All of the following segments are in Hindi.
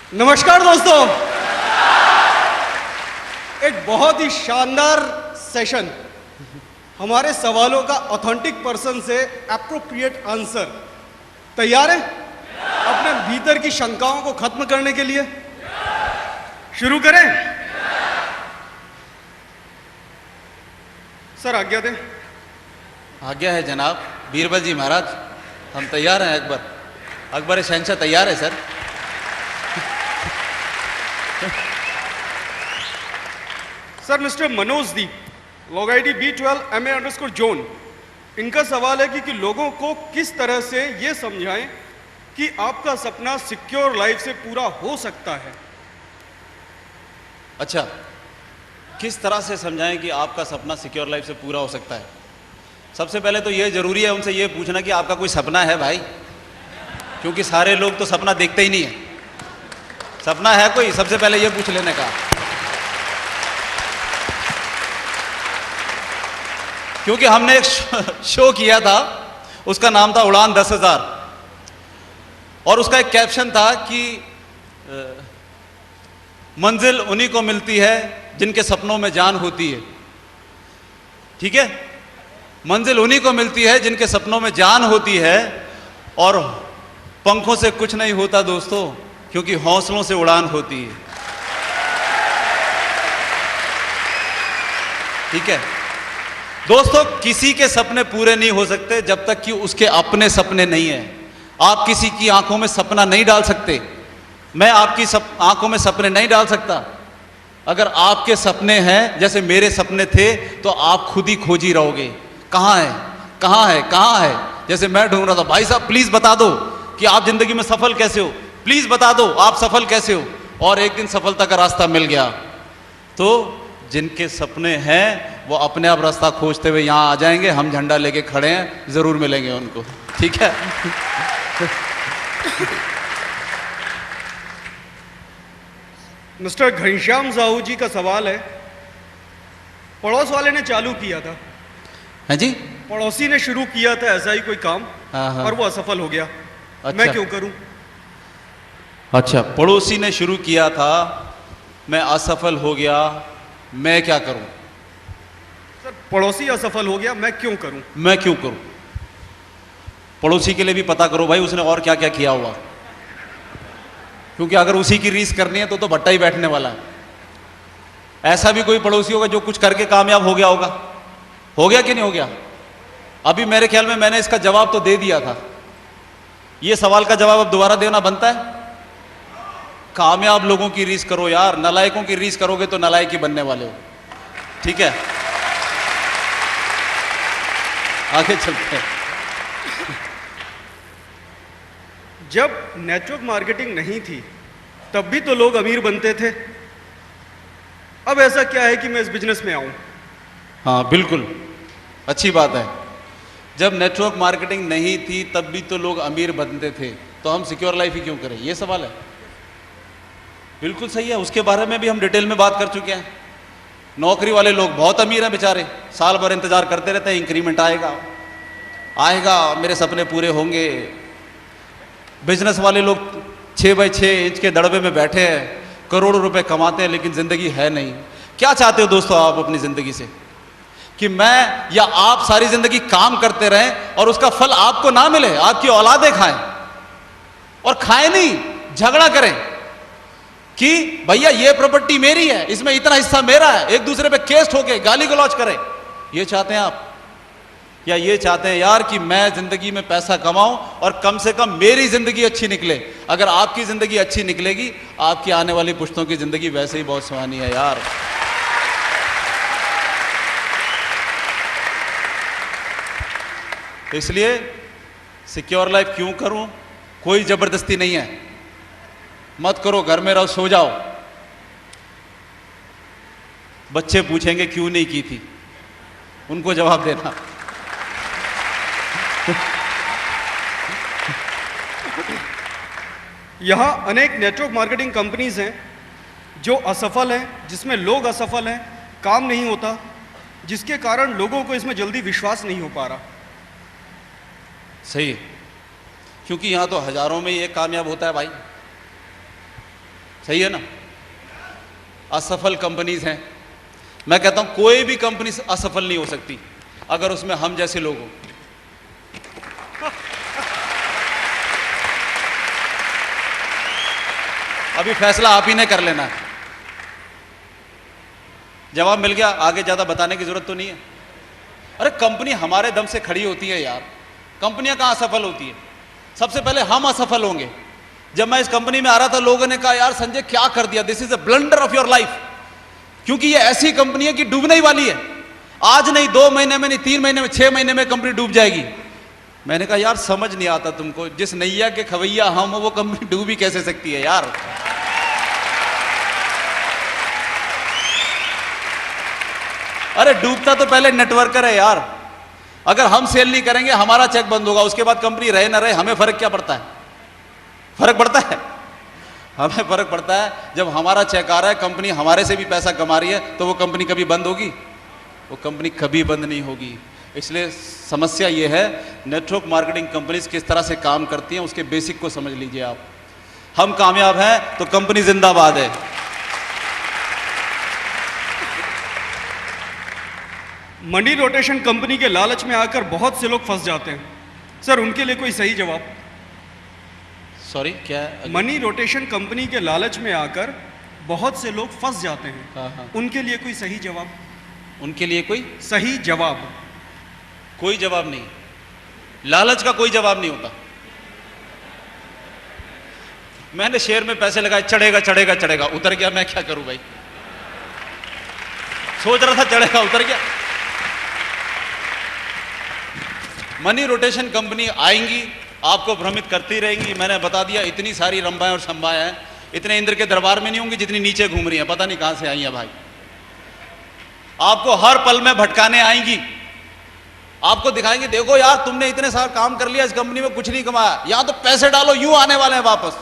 नमस्कार दोस्तों, एक बहुत ही शानदार सेशन। हमारे सवालों का ऑथेंटिक पर्सन से एप्रोप्रिएट आंसर। तैयार हैं अपने भीतर की शंकाओं को खत्म करने के लिए? शुरू करें? सर आज्ञा दें। आज्ञा है जनाब। बीरबल जी महाराज, हम तैयार हैं। अकबर शहंशाह तैयार है sir. Sir mister Manoj Deep, log ID B12 MA _ zone, इनका सवाल है कि लोगों को किस तरह से ये समझाएं कि आपका सपना सिक्योर लाइफ से पूरा हो सकता है। अच्छा, किस तरह से समझाएं कि आपका सपना सिक्योर लाइफ से पूरा हो सकता है? सबसे पहले तो ये ज़रूरी है उनसे ये पूछना कि आपका कोई सपना है भाई, क्योंकि सारे लोग तो सपना देखते ही नहीं है। सपना है कोई? सबसे पहले ये पूछ लेने का। क्योंकि हमने एक शो किया था, उसका नाम था उड़ान 10,000, और उसका एक कैप्शन था कि मंजिल उन्हीं को मिलती है जिनके सपनों में जान होती है। ठीक है, मंजिल उन्हीं को मिलती है जिनके सपनों में जान होती है, और पंखों से कुछ नहीं होता दोस्तों, क्योंकि हौसलों से उड़ान होती है। ठीक है दोस्तों, किसी के सपने पूरे नहीं हो सकते जब तक कि उसके अपने सपने नहीं है। आप किसी की आंखों में सपना नहीं डाल सकते, मैं आपकी आंखों में सपने नहीं डाल सकता। अगर आपके सपने हैं, जैसे मेरे सपने थे, तो आप खुद ही खोजी रहोगे, कहाँ है कहाँ है कहाँ है। जैसे मैं ढूंढ रहा था, भाई साहब प्लीज बता दो कि आप जिंदगी में सफल कैसे हो, प्लीज बता दो आप सफल कैसे हो। और एक दिन सफलता का रास्ता मिल गया। तो जिनके सपने हैं वो अपने आप रास्ता खोजते हुए यहाँ आ जाएंगे। हम झंडा लेके खड़े हैं, जरूर मिलेंगे उनको। ठीक है मिस्टर घनश्याम साहू जी का सवाल है, पड़ोस वाले ने चालू किया था। हैं जी? पड़ोसी ने शुरू किया था ऐसा ही कोई काम, हाँ। और वो असफल हो गया। अच्छा। मैं क्यों करूं? अच्छा, पड़ोसी ने शुरू किया था, मैं असफल हो गया, मैं क्या करूं? सर पड़ोसी असफल हो गया, मैं क्यों करूं? मैं क्यों करूं? पड़ोसी के लिए भी पता करो भाई, उसने और क्या क्या किया हुआ, क्योंकि अगर उसी की रीस करनी है तो भट्टा ही बैठने वाला है। ऐसा भी कोई पड़ोसी होगा जो कुछ करके कामयाब हो गया होगा? हो गया कि नहीं हो गया? अभी मेरे ख्याल में मैंने इसका जवाब तो दे दिया था। ये सवाल का जवाब अब दोबारा देना बनता है। कामयाब लोगों की रीस करो यार, नालायकों की रीस करोगे तो नालायक ही बनने वाले हो। ठीक है, आगे चलते हैं। जब नेटवर्क मार्केटिंग नहीं थी तब भी तो लोग अमीर बनते थे। अब ऐसा क्या है कि मैं इस बिजनेस में आऊं? हाँ बिल्कुल, अच्छी बात है। जब नेटवर्क मार्केटिंग नहीं थी तब भी तो लोग अमीर बनते थे, तो हम सिक्योर लाइफ ही क्यों करें? ये सवाल है। बिल्कुल सही है, उसके बारे में भी हम डिटेल में बात कर चुके हैं। नौकरी वाले लोग बहुत अमीर हैं बेचारे, साल भर इंतजार करते रहते हैं, इंक्रीमेंट आएगा आएगा, मेरे सपने पूरे होंगे। बिजनेस वाले लोग 6x6 इंच के दड़बे में बैठे हैं, करोड़ों रुपए कमाते हैं, लेकिन जिंदगी है नहीं। क्या चाहते हो दोस्तों आप अपनी जिंदगी से? कि मैं या आप सारी जिंदगी काम करते रहें और उसका फल आपको ना मिले, आपकी औलादें खाएं, और खाएं नहीं, झगड़ा करें कि भैया ये प्रॉपर्टी मेरी है, इसमें इतना हिस्सा मेरा है, एक दूसरे पे केस ठोके, गाली गलौज करें? ये चाहते हैं आप? या ये चाहते हैं यार कि मैं जिंदगी में पैसा कमाऊं और कम से कम मेरी जिंदगी अच्छी निकले? अगर आपकी जिंदगी अच्छी निकलेगी, आपकी आने वाली पुश्तों की जिंदगी वैसे ही बहुत सुहानी है यार। तो इसलिए सिक्योर लाइफ क्यों करूं? कोई जबरदस्ती नहीं है, मत करो, घर में रहो, सो जाओ। बच्चे पूछेंगे क्यों नहीं की थी, उनको जवाब देना। यहां अनेक नेटवर्क मार्केटिंग कंपनीज हैं जो असफल हैं, जिसमें लोग असफल हैं, काम नहीं होता, जिसके कारण लोगों को इसमें जल्दी विश्वास नहीं हो पा रहा। सही, क्योंकि यहां तो हजारों में ही एक कामयाब होता है भाई। सही है ना? असफल कंपनीज हैं। मैं कहता हूं कोई भी कंपनी असफल नहीं हो सकती अगर उसमें हम जैसे लोग हो। अभी फैसला आप ही ने कर लेना है। जवाब मिल गया, आगे ज्यादा बताने की जरूरत तो नहीं है। अरे कंपनी हमारे दम से खड़ी होती है यार, कंपनियां कहां असफल होती है? सबसे पहले हम असफल होंगे। जब मैं इस कंपनी में आ रहा था लोगों ने कहा यार संजय क्या कर दिया, this is a blunder of your life, क्योंकि ये ऐसी कंपनी है कि डूबने ही वाली है। आज नहीं 2 महीने में, नहीं 3 महीने में, 6 महीने में कंपनी डूब जाएगी। मैंने कहा यार समझ नहीं आता तुमको, जिस नैया के खवैया हम हो वो कंपनी डूब ही कैसे सकती है यार। अरे डूबता तो पहले नेटवर्कर है यार। अगर हम सेल नहीं करेंगे हमारा चेक बंद होगा, उसके बाद कंपनी रहे ना रहे हमें फर्क क्या पड़ता है? फर्क पड़ता है? हमें फर्क पड़ता है जब हमारा चेक आ रहा है, कंपनी हमारे से भी पैसा कमा रही है, तो वो कंपनी कभी बंद होगी? वो कंपनी कभी बंद नहीं होगी। इसलिए समस्या ये है, नेटवर्क मार्केटिंग कंपनीज किस तरह से काम करती हैं उसके बेसिक को समझ लीजिए आप। हम कामयाब हैं तो कंपनी जिंदाबाद है। मनी रोटेशन कंपनी के लालच में आकर बहुत से लोग फंस जाते हैं, सर उनके लिए कोई सही जवाब? सॉरी क्या? मनी रोटेशन कंपनी के लालच में आकर बहुत से लोग फंस जाते हैं, हाँ। उनके लिए कोई सही जवाब? उनके लिए कोई सही जवाब? कोई जवाब नहीं। लालच का कोई जवाब नहीं होता। मैंने शेयर में पैसे लगाए, चढ़ेगा चढ़ेगा चढ़ेगा, उतर गया, मैं क्या करूं भाई? सोच रहा था चढ़ेगा, उतर गया। मनी रोटेशन कंपनी आएंगी, आपको भ्रमित करती रहेंगी। मैंने बता दिया इतनी सारी रंभाएं और संभाएं हैं, इतने इंद्र के दरबार में नहीं होंगी जितनी नीचे घूम रही हैं, पता नहीं कहां से आई हैं भाई। आपको हर पल में भटकाने आएंगी, आपको दिखाएंगे देखो यार तुमने इतने सारा काम कर लिया, इस कंपनी में कुछ नहीं कमाया, यहां तो पैसे डालो, यूं आने वाले हैं वापस।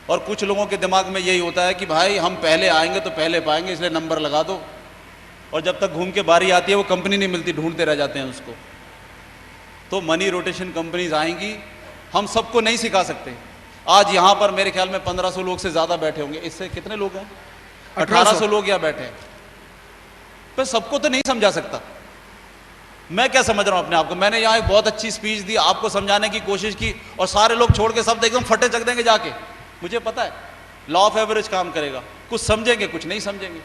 और कुछ लोगों के दिमाग में यही होता है कि भाई हम पहले आएंगे तो पहले पाएंगे, इसलिए नंबर लगा दो। और जब तक घूम के बारी आती है वो कंपनी नहीं मिलती, ढूंढते रह जाते हैं उसको। तो मनी रोटेशन कंपनीज आएंगी, हम सबको नहीं सिखा सकते। आज यहां पर मेरे ख्याल में 1500 लोग से ज्यादा बैठे होंगे, इससे कितने लोग हैं? 1800 लोग यहाँ बैठे हैं। पर सबको तो नहीं समझा सकता। मैं क्या समझ रहा हूं अपने आप को? मैंने यहाँ एक बहुत अच्छी स्पीच दी, आपको समझाने की कोशिश की, और सारे लोग छोड़ के सब एकदम फटे चक देंगे जाके। मुझे पता है लॉ ऑफ एवरेज काम करेगा, कुछ समझेंगे कुछ नहीं समझेंगे।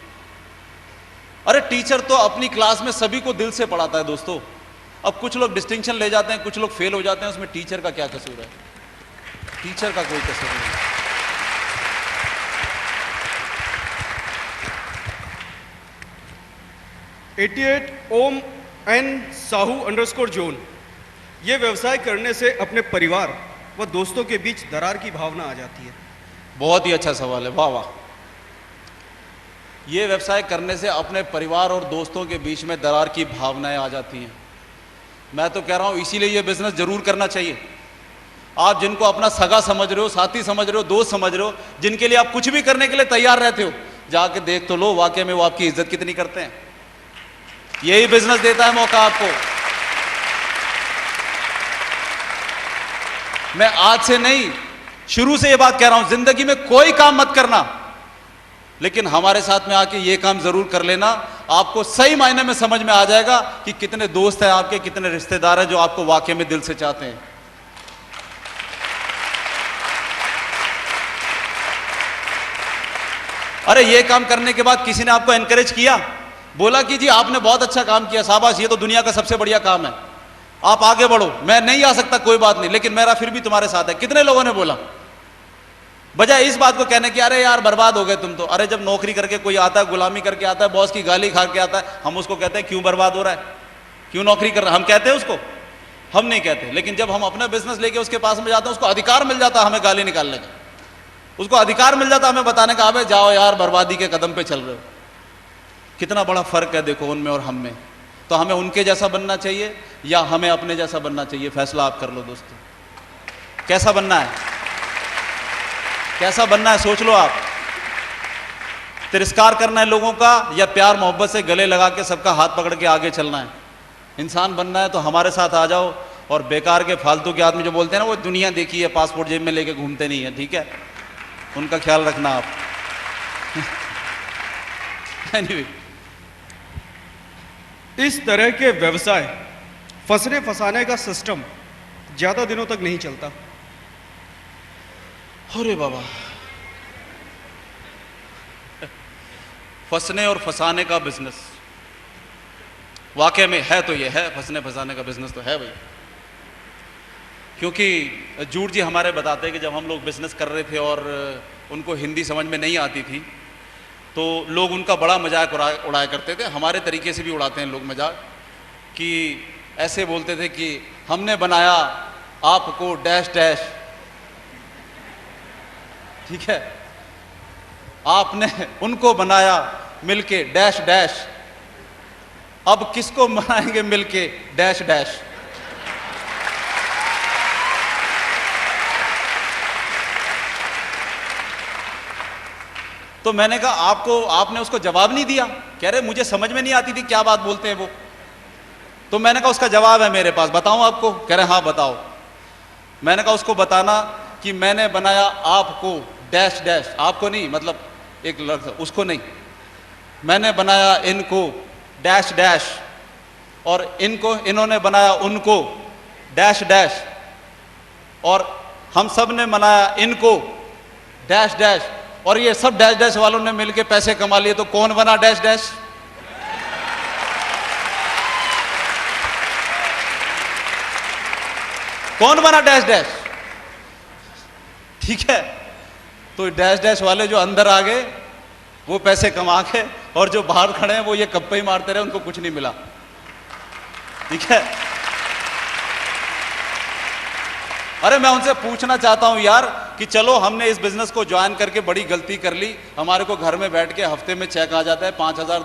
अरे टीचर तो अपनी क्लास में सभी को दिल से पढ़ाता है दोस्तों। अब कुछ लोग डिस्टिंक्शन ले जाते हैं, कुछ लोग फेल हो जाते हैं, उसमें टीचर का क्या कसूर है? टीचर का कोई कसूर नहीं। 88 ओम एन साहू अंडरस्कोर जोन, ये व्यवसाय करने से अपने परिवार व दोस्तों के बीच दरार की भावना आ जाती है। बहुत ही अच्छा सवाल है, वाह वाह। ये व्यवसाय करने से अपने परिवार और दोस्तों के बीच में दरार की भावनाएं आ जाती हैं। मैं तो कह रहा हूं इसीलिए ये बिजनेस जरूर करना चाहिए। आप जिनको अपना सगा समझ रहे हो, साथी समझ रहे हो, दोस्त समझ रहे हो, जिनके लिए आप कुछ भी करने के लिए तैयार रहते हो, जाके देख तो लो वाकई में वो आपकी इज्जत कितनी करते हैं। यही बिजनेस देता है मौका आपको। मैं आज से नहीं, शुरू से ये बात कह रहा हूं, जिंदगी में कोई काम मत करना, लेकिन हमारे साथ में आके ये काम जरूर कर लेना। आपको सही मायने में समझ में आ जाएगा कि कितने दोस्त हैं आपके, कितने रिश्तेदार हैं जो आपको वाकई में दिल से चाहते हैं। अरे ये काम करने के बाद किसी ने आपको एनकरेज किया, बोला कि जी आपने बहुत अच्छा काम किया, शाबाश, ये तो दुनिया का सबसे बढ़िया काम है, आप आगे बढ़ो, मैं नहीं आ सकता कोई बात नहीं, लेकिन मेरा फिर भी तुम्हारे साथ है। कितने लोगों ने बोला? बजाय इस बात को कहने की अरे यार बर्बाद हो गए तुम तो। अरे जब नौकरी करके कोई आता है, गुलामी करके आता है, बॉस की गाली खा के आता है, हम उसको कहते हैं क्यों बर्बाद हो रहा है, क्यों नौकरी कर रहा है, हम कहते हैं उसको? हम नहीं कहते। लेकिन जब हम अपना बिजनेस लेके उसके पास में जाते हैं, उसको अधिकार मिल जाता है हमें गाली निकालने का, उसको अधिकार मिल जाता है हमें बताने का, अबे जाओ यार बर्बादी के कदम पे चल रहे हो। कितना बड़ा फर्क है देखो उनमें और हम में। तो हमें उनके जैसा बनना चाहिए या हमें अपने जैसा बनना चाहिए? फैसला आप कर लो दोस्तों, कैसा बनना है, कैसा बनना है, सोच लो आप। तिरस्कार करना है लोगों का या प्यार मोहब्बत से गले लगा के सबका हाथ पकड़ के आगे चलना है? इंसान बनना है तो हमारे साथ आ जाओ। और बेकार के फालतू के आदमी जो बोलते हैं ना वो दुनिया देखी है, पासपोर्ट जेब में लेके घूमते नहीं है, ठीक है, उनका ख्याल रखना आप। एनीवे, इस तरह के व्यवसाय फंसने फंसाने का सिस्टम ज्यादा दिनों तक नहीं चलता। अरे बाबा, फंसने और फंसाने का बिजनेस वाकई में है, तो ये है, फंसने फंसाने का बिजनेस तो है भाई। क्योंकि जूड़ जी हमारे बताते हैं कि जब हम लोग बिजनेस कर रहे थे और उनको हिंदी समझ में नहीं आती थी, तो लोग उनका बड़ा मजाक उड़ाया करते थे। हमारे तरीके से भी उड़ाते हैं लोग मजाक, कि ऐसे बोलते थे कि हमने बनाया आपको डैश डैश, ठीक है, आपने उनको बनाया मिलके डैश डैश, अब किसको बनाएंगे मिलके डैश डैश। तो मैंने कहा आपने उसको जवाब नहीं दिया। कह रहे मुझे समझ में नहीं आती थी क्या बात बोलते हैं वो। तो मैंने कहा उसका जवाब है मेरे पास, बताऊं आपको? कह रहे हाँ बताओ। मैंने कहा उसको बताना कि मैंने बनाया आपको डैश डैश, आपको नहीं मतलब एक लड़का, उसको नहीं, मैंने बनाया इनको डैश डैश, और इनको, इन्होंने बनाया उनको डैश डैश, और हम सब ने बनाया इनको डैश डैश, और ये सब डैश डैश वालों ने मिलके पैसे कमा लिए। तो कौन बना डैश डैश? कौन बना डैश डैश? ठीक है, तो डैश डैश वाले जो अंदर आ गए वो पैसे कमा के, और जो बाहर खड़े हैं वो ये कप्पे ही मारते रहे, उनको कुछ नहीं मिला। ठीक है, अरे मैं उनसे पूछना चाहता हूं यार कि चलो हमने इस बिजनेस को ज्वाइन करके बड़ी गलती कर ली, हमारे को घर में बैठ के हफ्ते में चेक आ जाता है 5,000